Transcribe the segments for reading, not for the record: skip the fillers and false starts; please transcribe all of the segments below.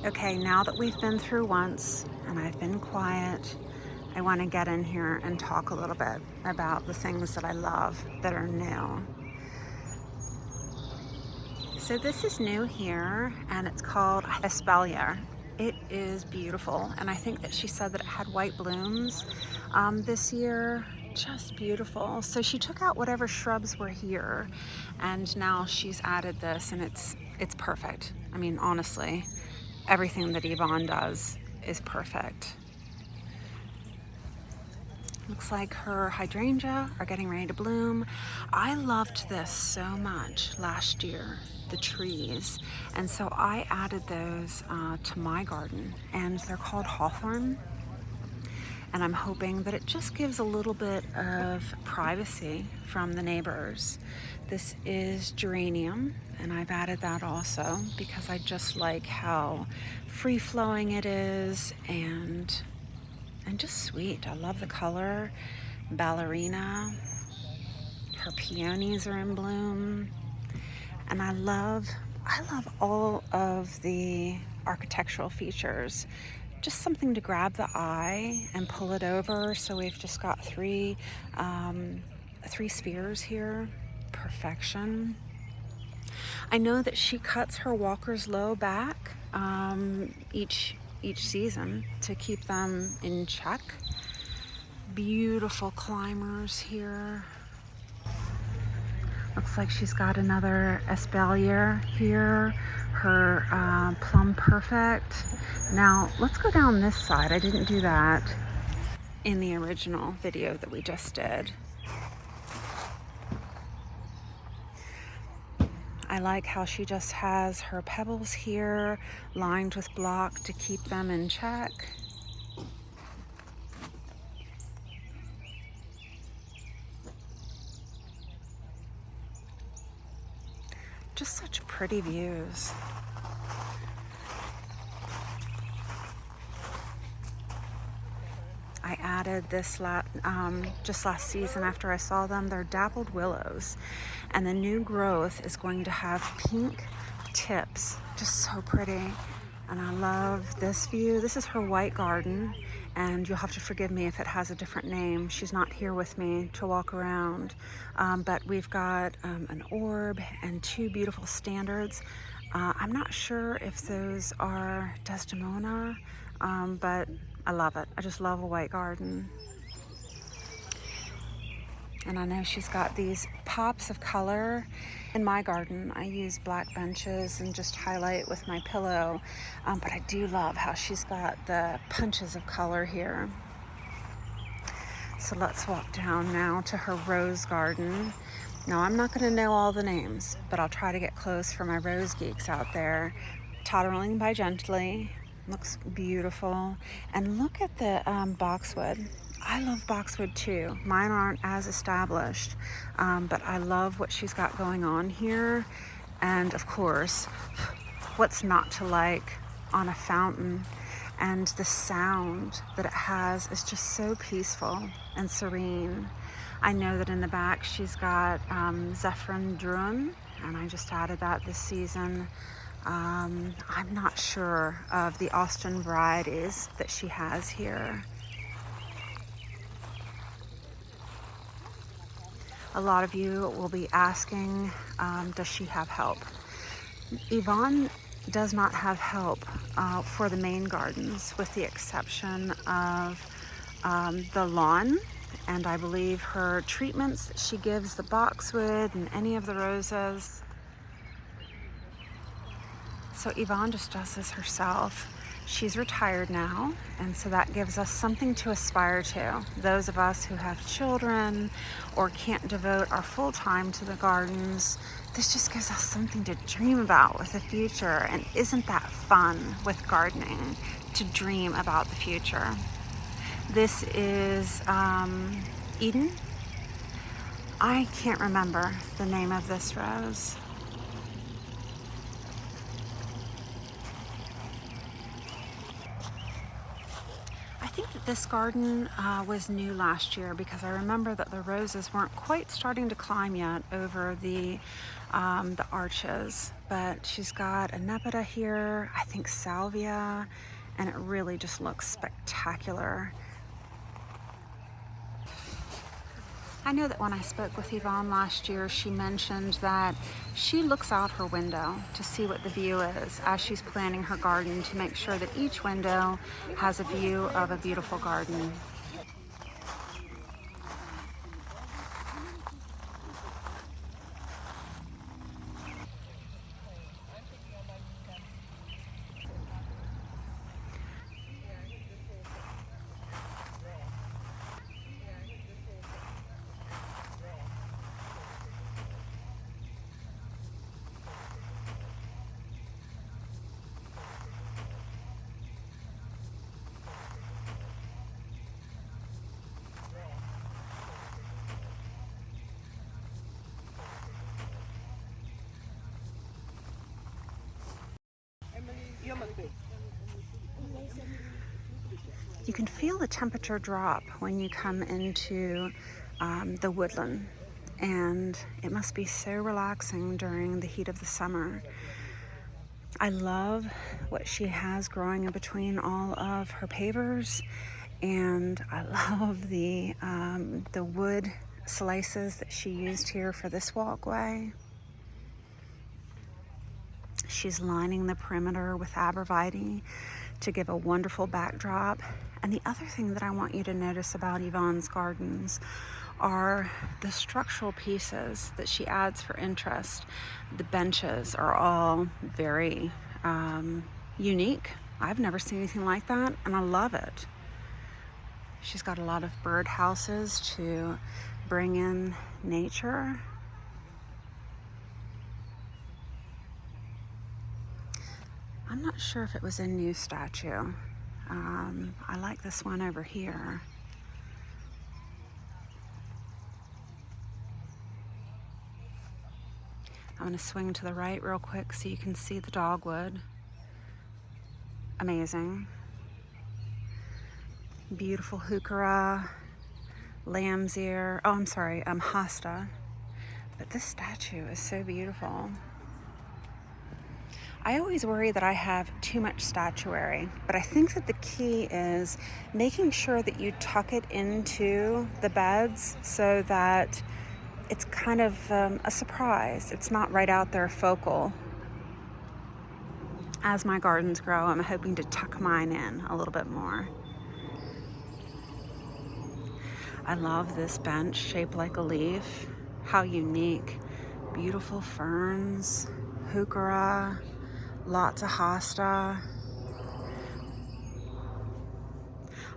Okay, now that we've been through once and I've been quiet, I want to get in here and talk a little bit about the things that I love that are new. So this is new here, and it's called Espalier. It is beautiful, and I think that she said that it had white blooms this year. Just beautiful. So she took out whatever shrubs were here, and now she's added this, and it's perfect. I mean, honestly, everything that Yvonne does is perfect. Looks like her hydrangea are getting ready to bloom. I loved this so much last year, the trees, and so I added those to my garden, and they're called hawthorn. And I'm hoping that it just gives a little bit of privacy from the neighbors. This is geranium, and I've added that also because I just like how free-flowing it is and just sweet. I love the color. Ballerina, her peonies are in bloom, and I love all of the architectural features. Just something to grab the eye and pull it over. So we've just got three spheres here. Perfection. I know that she cuts her walkers low back each season to keep them in check. Beautiful climbers here. Looks like she's got another espalier here, her plum perfect. Now let's go down this side. I didn't do that in the original video that we just did. I like how she just has her pebbles here lined with block to keep them in check. Just such pretty views. I added this just last season after I saw them. They're dappled willows, and the new growth is going to have pink tips. Just so pretty. And I love this view. This is her white garden, and you'll have to forgive me if it has a different name. She's not here with me to walk around, but we've got an orb and two beautiful standards. I'm not sure if those are Desdemona, but I love it. I just love a white garden. And I know she's got these pops of color. In my garden, I use black benches and just highlight with my pillow. But I do love how she's got the punches of color here. So let's walk down now to her rose garden. Now, I'm not going to know all the names, but I'll try to get close for my rose geeks out there. Toddling by Gently. Looks beautiful. And look at the boxwood. I love boxwood too. Mine aren't as established, but I love what she's got going on here. And of course, what's not to like on a fountain? And the sound that it has is just so peaceful and serene. I know that in the back she's got Zephyrin Drun, and I just added that this season. I'm not sure of the Austin varieties that she has here. A lot of you will be asking, does she have help? Yvonne does not have help for the main gardens, with the exception of the lawn, and I believe her treatments that she gives the boxwood and any of the roses. So Yvonne just does this herself. She's retired now, and so that gives us something to aspire to. Those of us who have children or can't devote our full time to the gardens, this just gives us something to dream about with the future. And isn't that fun with gardening, to dream about the future? This is Eden. I can't remember the name of this rose. I think that this garden was new last year, because I remember that the roses weren't quite starting to climb yet over the the arches, but she's got a nepeta here, I think salvia, and it really just looks spectacular. I know that when I spoke with Yvonne last year, she mentioned that she looks out her window to see what the view is as she's planning her garden, to make sure that each window has a view of a beautiful garden. You can feel the temperature drop when you come into the woodland, and it must be so relaxing during the heat of the summer. I love what she has growing in between all of her pavers, and I love the wood slices that she used here for this walkway. She's lining the perimeter with arborvitae to give a wonderful backdrop. And the other thing that I want you to notice about Yvonne's gardens are the structural pieces that she adds for interest. The benches are all very unique. I've never seen anything like that, and I love it. She's got a lot of bird houses to bring in nature. I'm not sure if it was a new statue. I like this one over here. I'm going to swing to the right real quick so you can see the dogwood. Amazing. Beautiful heuchera, lamb's ear. Oh, I'm sorry, hosta. But this statue is so beautiful. I always worry that I have too much statuary, but I think that the key is making sure that you tuck it into the beds so that it's kind of a surprise. It's not right out there focal. As my gardens grow, I'm hoping to tuck mine in a little bit more. I love this bench shaped like a leaf. How unique. Beautiful ferns, heuchera, lots of hosta.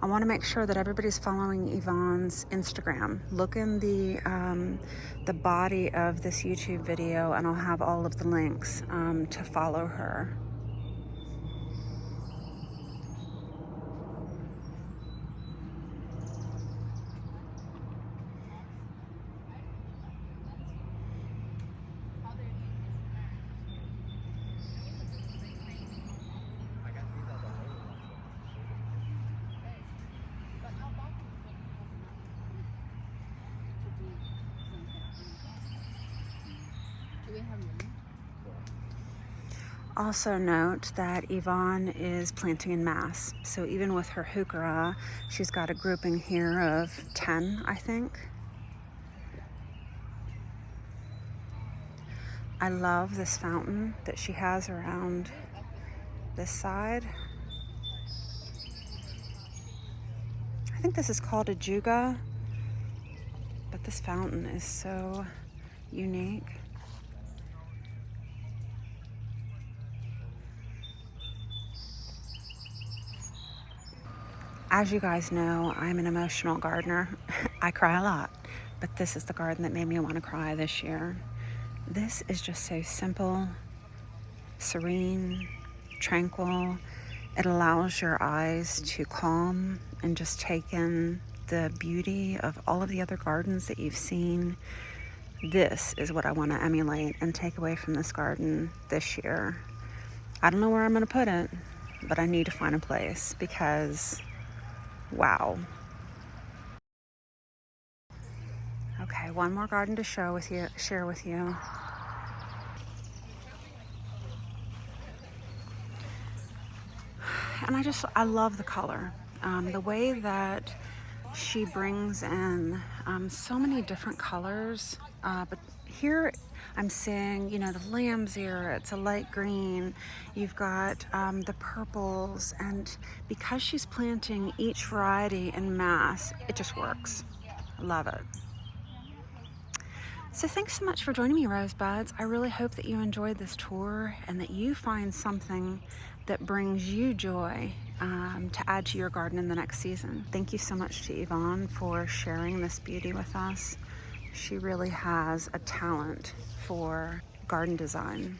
I want to make sure that everybody's following Yvonne's Instagram. Look in the body of this YouTube video, and I'll have all of the links to follow her. Also note that Yvonne is planting in mass. So even with her heuchera, she's got a grouping here of 10, I think. I love this fountain that she has around this side. I think this is called a juga, but this fountain is so unique. As you guys know, I'm an emotional gardener. I cry a lot, but this is the garden that made me want to cry this year. This is just so simple, serene, tranquil. It allows your eyes to calm and just take in the beauty of all of the other gardens that you've seen. This is what I want to emulate and take away from this garden this year. I don't know where I'm going to put it, but I need to find a place because wow. Okay, one more garden to share with you. And I love the color. The way that she brings in so many different colors, but here I'm seeing, you know, the lamb's ear, it's a light green, you've got the purples, and because she's planting each variety en masse, it just works. I love it. So thanks so much for joining me, Rosebuds. I really hope that you enjoyed this tour and that you find something that brings you joy to add to your garden in the next season. Thank you so much to Yvonne for sharing this beauty with us. She really has a talent for garden design.